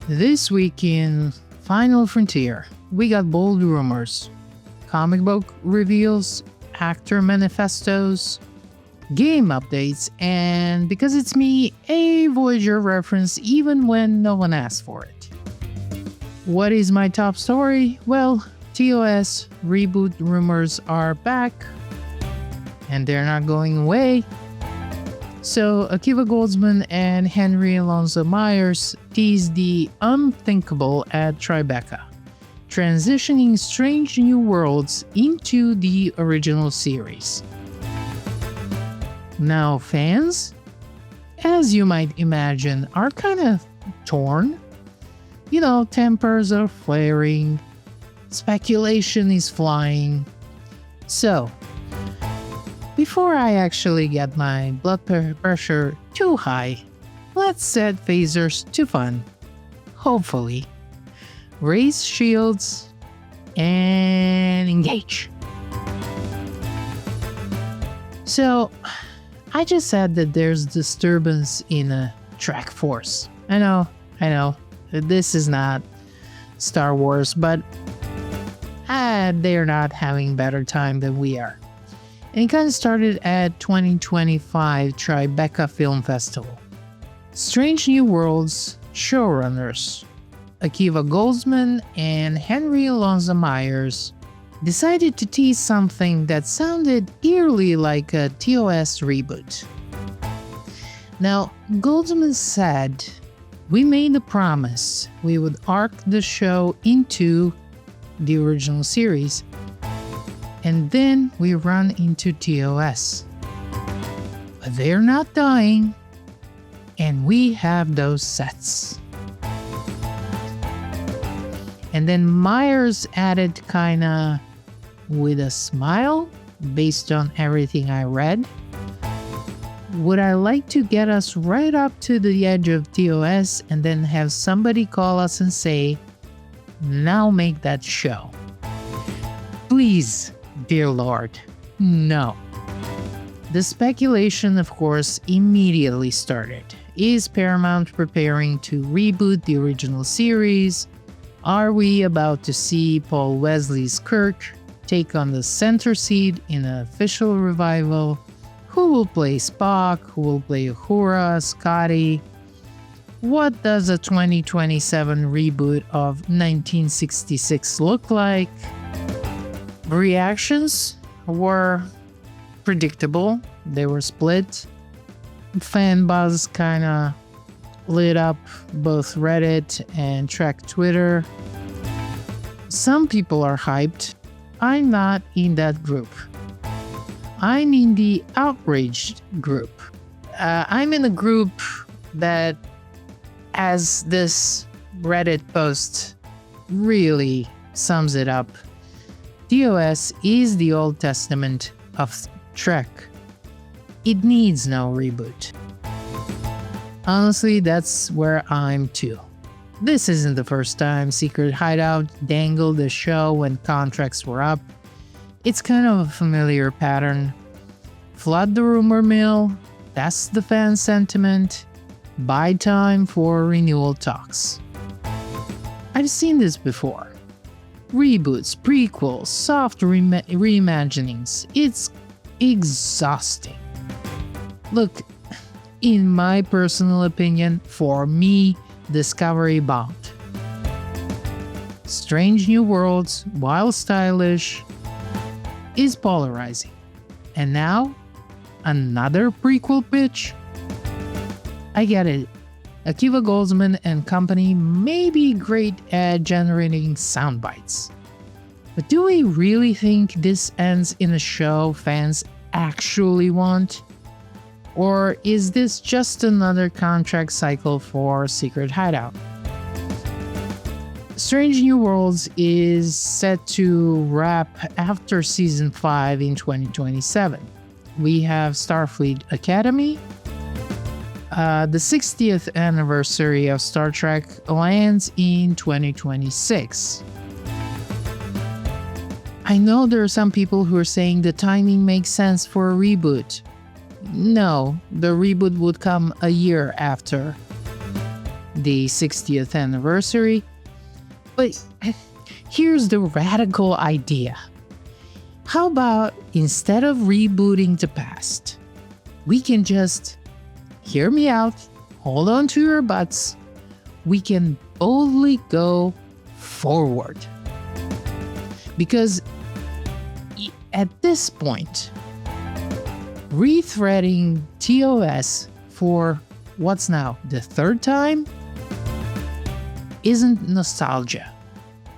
This week in Final Frontier, we got bold rumors, comic book reveals, actor manifestos, game updates, and because it's me, a Voyager reference even when no one asked for it. What is my top story? Well, TOS Reboot rumors are back, and they're not going away. So, Akiva Goldsman and Henry Alonso Myers teased the unthinkable at Tribeca, transitioning Strange New Worlds into the original series. Now, fans, as you might imagine, are kind of torn. Tempers are flaring, speculation is flying. So, before I actually get my blood pressure too high, let's set phasers to fun. Hopefully. Raise shields and engage. So, I just said that there's disturbance in a track force. I know, this is not Star Wars, but they're not having better time than we are. And it kind of started at 2025 Tribeca Film Festival. Strange New Worlds showrunners Akiva Goldsman and Henry Alonso Myers decided to tease something that sounded eerily like a TOS reboot. Now, Goldsman said, "We made a promise we would arc the show into the original series, and then we run into TOS. But they're not dying, and we have those sets." And then Myers added kinda with a smile, based on everything I read, "Would I like to get us right up to the edge of TOS and then have somebody call us and say, 'Now make that show.' Please, dear Lord, no." The speculation, of course, immediately started. Is Paramount preparing to reboot the original series? Are we about to see Paul Wesley's Kirk take on the center seat in an official revival? Who will play Spock? Who will play Uhura, Scotty? What does a 2027 reboot of 1966 look like? Reactions were predictable. They were split. Fan buzz kinda lit up both Reddit and Trek Twitter. Some people are hyped. I'm not in that group. I'm in the outraged group. I'm in a group that, as this Reddit post really sums it up, TOS is the Old Testament of Trek. It needs no reboot. Honestly, that's where I'm too. This isn't the first time Secret Hideout dangled the show when contracts were up. It's kind of a familiar pattern. Flood the rumor mill, test the fan sentiment, buy time for renewal talks. I've seen this before. Reboots, prequels, soft reimaginings. It's exhausting. Look, in my personal opinion, for me, Discovery bombed. Strange New Worlds, while stylish, is polarizing. And now, another prequel pitch? I get it. Akiva Goldsman and company may be great at generating sound bites. But do we really think this ends in a show fans actually want? Or is this just another contract cycle for Secret Hideout? Strange New Worlds is set to wrap after Season 5 in 2027. We have Starfleet Academy. The 60th anniversary of Star Trek lands in 2026. I know there are some people who are saying the timing makes sense for a reboot. No, the reboot would come a year after. the 60th anniversary. But here's the radical idea. How about instead of rebooting the past, we can just, hear me out, hold on to your butts, we can boldly go forward. Because at this point, rethreading TOS for what's now the third time isn't nostalgia,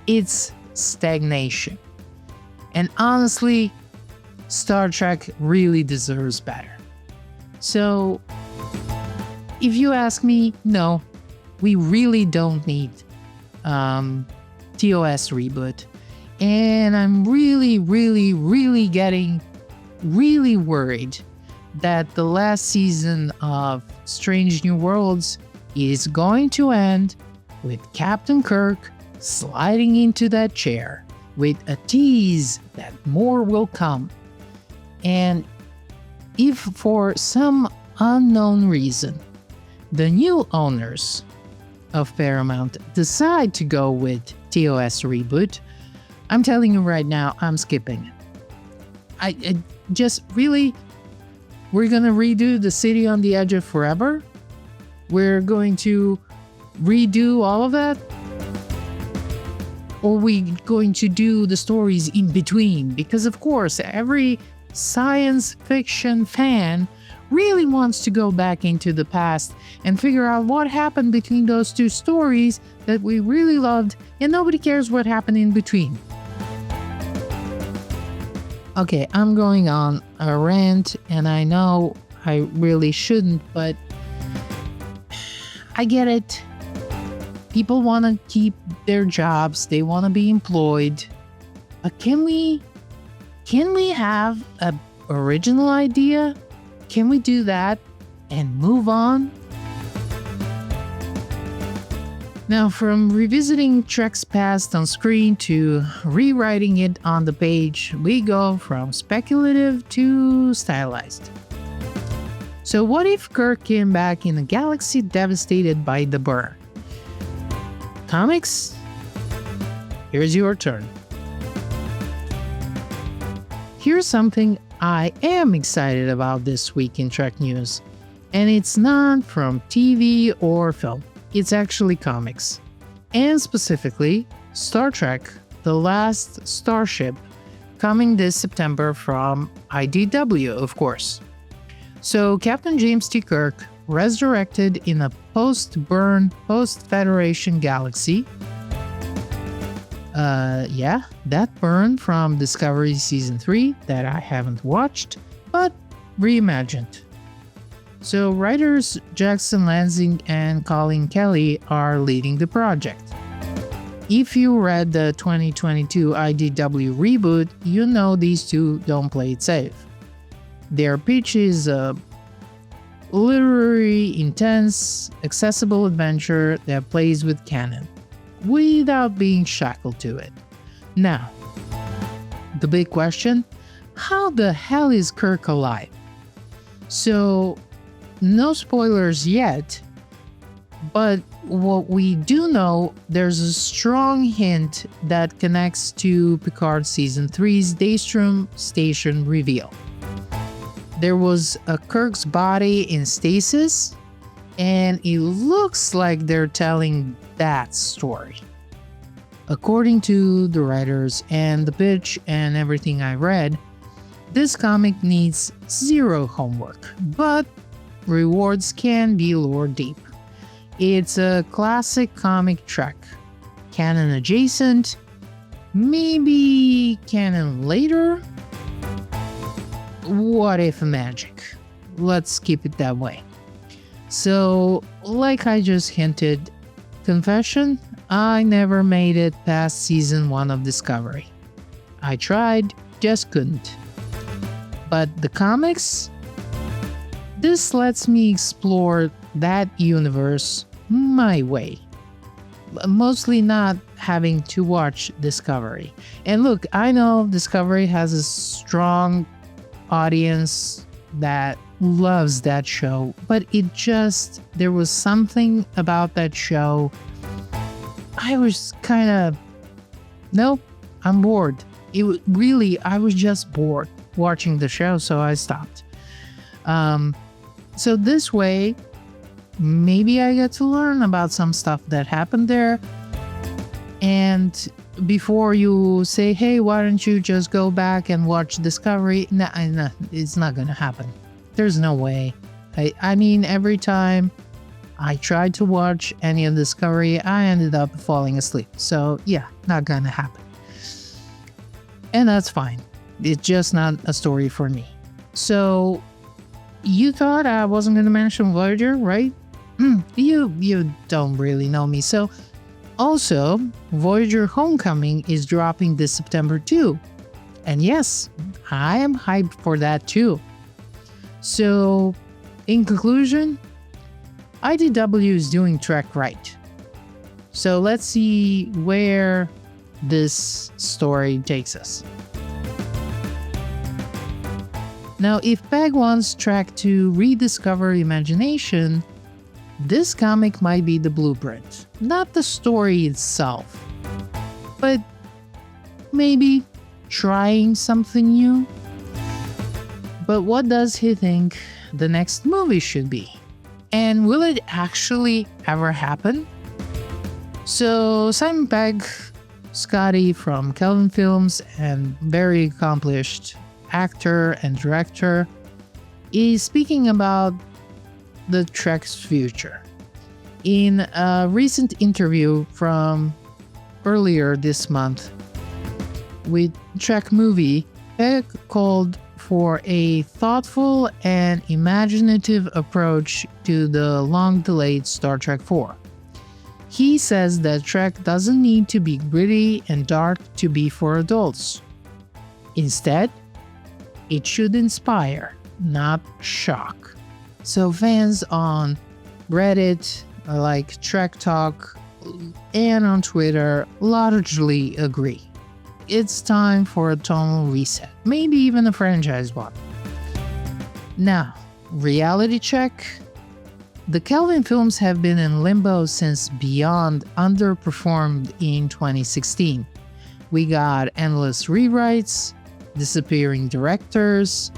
it's stagnation. And honestly, Star Trek really deserves better. So, if you ask me, no, we really don't need TOS Reboot. And I'm really getting really worried that the last season of Strange New Worlds is going to end with Captain Kirk sliding into that chair with a tease that more will come. And if for some unknown reason the new owners of Paramount decide to go with TOS Reboot, I'm telling you right now, I'm skipping it. I just really, we're gonna redo the City on the Edge of Forever? We're going to redo all of that? Or are we going to do the stories in between? Because of course, every science fiction fan really wants to go back into the past and figure out what happened between those two stories that we really loved, and nobody cares what happened in between. Okay, I'm going on a rant, and I know I really shouldn't, but I get it. People want to keep their jobs, they want to be employed, but can we have an original idea? Can we do that and move on? Now, from revisiting Trek's past on screen to rewriting it on the page, we go from speculative to stylized. So what if Kirk came back in a galaxy devastated by the burn? Comics? Here's your turn. Here's something I am excited about this week in Trek news, and it's not from TV or film. It's actually comics, and specifically Star Trek: The Last Starship, coming this September from IDW, of course. So Captain James T. Kirk, resurrected in a post-burn, post-Federation galaxy. That burn from Discovery Season 3 that I haven't watched, but reimagined. So writers Jackson Lansing and Colin Kelly are leading the project. If you read the 2022 IDW reboot, you know these two don't play it safe. Their pitch is a literary, intense, accessible adventure that plays with canon, without being shackled to it. Now, the big question, how the hell is Kirk alive? So, no spoilers yet, but what we do know, there's a strong hint that connects to Picard Season 3's Daystrom Station reveal. There was a Kirk's body in stasis, and it looks like they're telling that story. According to the writers and the pitch and everything I read, this comic needs zero homework, but rewards can be lore deep. It's a classic comic Trek, canon adjacent, maybe canon later. What if magic? Let's keep it that way. So, like I just hinted, confession, I never made it past season 1 of Discovery. I tried, just couldn't. But the comics? This lets me explore that universe my way. Mostly not having to watch Discovery. And look, I know Discovery has a strong audience, that loves that show, but there was something about that show. I was kind of, nope, I'm bored. I was just bored watching the show, so I stopped. So this way, maybe I get to learn about some stuff that happened there. And before you say, hey, why don't you just go back and watch Discovery? No, it's not gonna happen. There's no way. I mean, every time I tried to watch any of Discovery, I ended up falling asleep. So yeah, not gonna happen. And that's fine. It's just not a story for me. So you thought I wasn't gonna mention Voyager, right? You don't really know me. So also, Voyager Homecoming is dropping this September too. And yes, I am hyped for that too. So, in conclusion, IDW is doing Trek right. So let's see where this story takes us. Now, if Pegg wants Trek to rediscover imagination, this comic might be the blueprint, not the story itself, but maybe trying something new. But what does he think the next movie should be? And will it actually ever happen? So Simon Pegg, Scotty from Kelvin Films and very accomplished actor and director, is speaking about the Trek's future. In a recent interview from earlier this month with Trek Movie, Pegg called for a thoughtful and imaginative approach to the long-delayed Star Trek IV. He says that Trek doesn't need to be gritty and dark to be for adults. Instead, it should inspire, not shock. So fans on Reddit, like Trek Talk, and on Twitter largely agree. It's time for a tonal reset, maybe even a franchise one. Now, reality check. The Kelvin films have been in limbo since Beyond underperformed in 2016. We got endless rewrites, disappearing directors,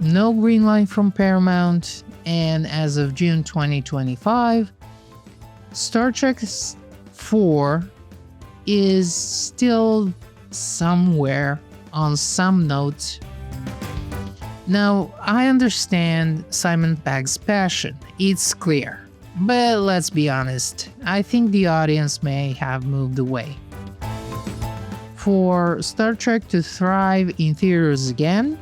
no green light from Paramount, and as of June 2025, Star Trek IV is still somewhere on some note. Now, I understand Simon Pegg's passion, it's clear. But let's be honest, I think the audience may have moved away. For Star Trek to thrive in theaters again,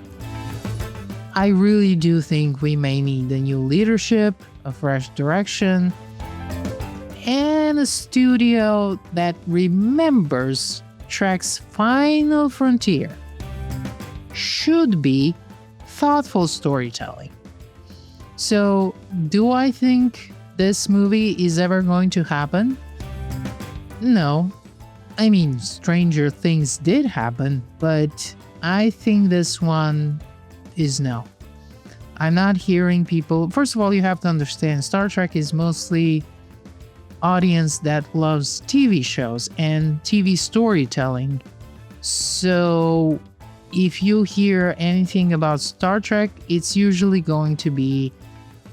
I really do think we may need a new leadership, a fresh direction, and a studio that remembers Trek's final frontier. Should be thoughtful storytelling. So, do I think this movie is ever going to happen? No. I mean, stranger things did happen, but I think this one is no. I'm not hearing people. First of all, you have to understand Star Trek is mostly audience that loves TV shows and TV storytelling. So if you hear anything about Star Trek, it's usually going to be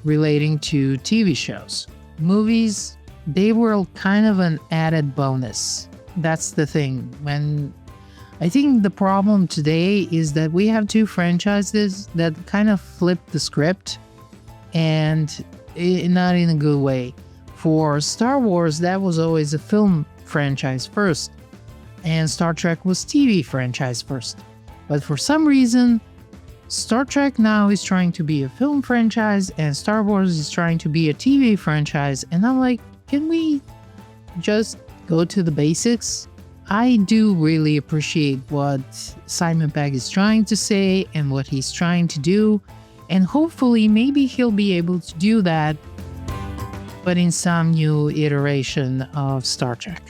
relating to TV shows. Movies, they were kind of an added bonus. That's the thing. I think the problem today is that we have two franchises that kind of flip the script, and not in a good way. For Star Wars, that was always a film franchise first, and Star Trek was TV franchise first. But for some reason, Star Trek now is trying to be a film franchise, and Star Wars is trying to be a TV franchise, and I'm like, can we just go to the basics? I do really appreciate what Simon Pegg is trying to say and what he's trying to do, and hopefully maybe he'll be able to do that, but in some new iteration of Star Trek.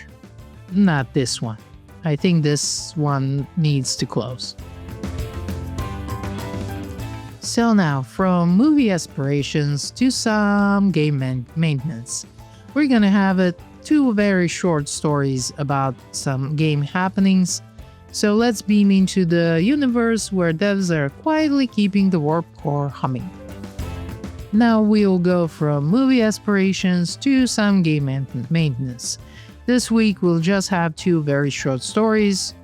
Not this one. I think this one needs to close. So now, from movie aspirations to some game maintenance, we're gonna have two very short stories about some game happenings. So let's beam into the universe where devs are quietly keeping the warp core humming. Now we'll go from movie aspirations to some game maintenance. This week we'll just have two very short stories.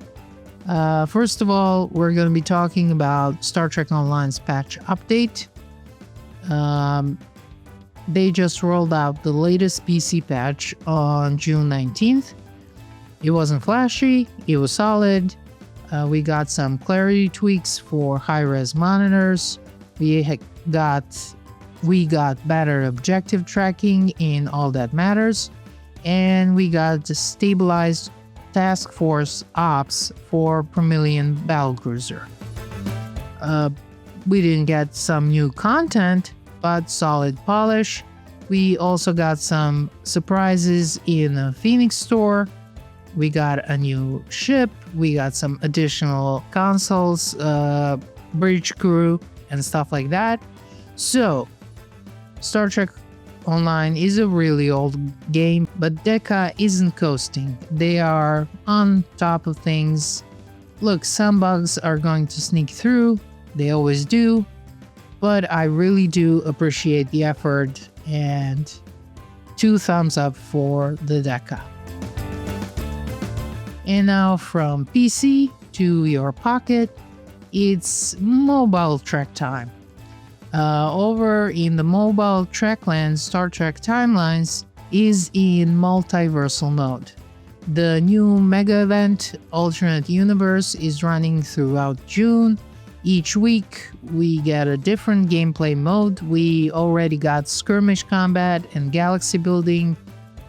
First of all, we're going to be talking about Star Trek Online's patch update. They just rolled out the latest PC patch on June 19th. It wasn't flashy, it was solid. We got some clarity tweaks for high-res monitors. We got better objective tracking in All That Matters. And we got the stabilized Task Force Ops for per million battlecruiser. We didn't get some new content, but solid polish. We also got some surprises in the Phoenix store. We got a new ship. We got some additional consoles, bridge crew, and stuff like that. So, Star Trek Online is a really old game, but Deca isn't coasting. They are on top of things. Look, some bugs are going to sneak through. They always do. But I really do appreciate the effort, and 2 thumbs up for the Deca. And now from PC to your pocket, it's mobile Trek time. Over in the mobile Trekland, Star Trek Timelines is in multiversal mode. The new mega event, Alternate Universe, is running throughout June. Each week, we get a different gameplay mode. We already got skirmish combat and galaxy building.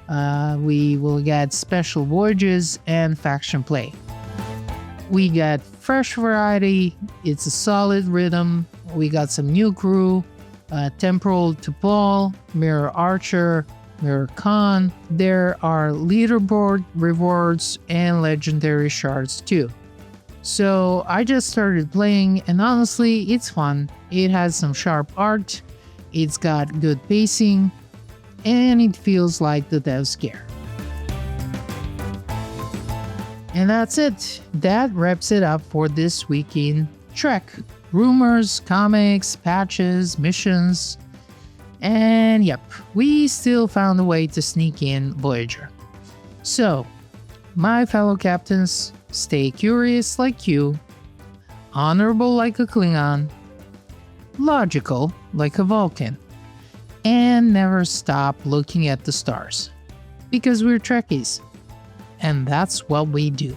We will get special voyages and faction play. We get fresh variety. It's a solid rhythm. We got some new crew, Temporal to Paul, Mirror Archer, Mirror Khan. There are leaderboard rewards and legendary shards too. So I just started playing, and honestly, it's fun. It has some sharp art, it's got good pacing, and it feels like the devs care. And that's it. That wraps it up for this week in Trek. Rumors, comics, patches, missions, and yep, we still found a way to sneak in Voyager. So, my fellow captains, stay curious like you, honorable like a Klingon, logical like a Vulcan, and never stop looking at the stars. Because we're Trekkies, and that's what we do.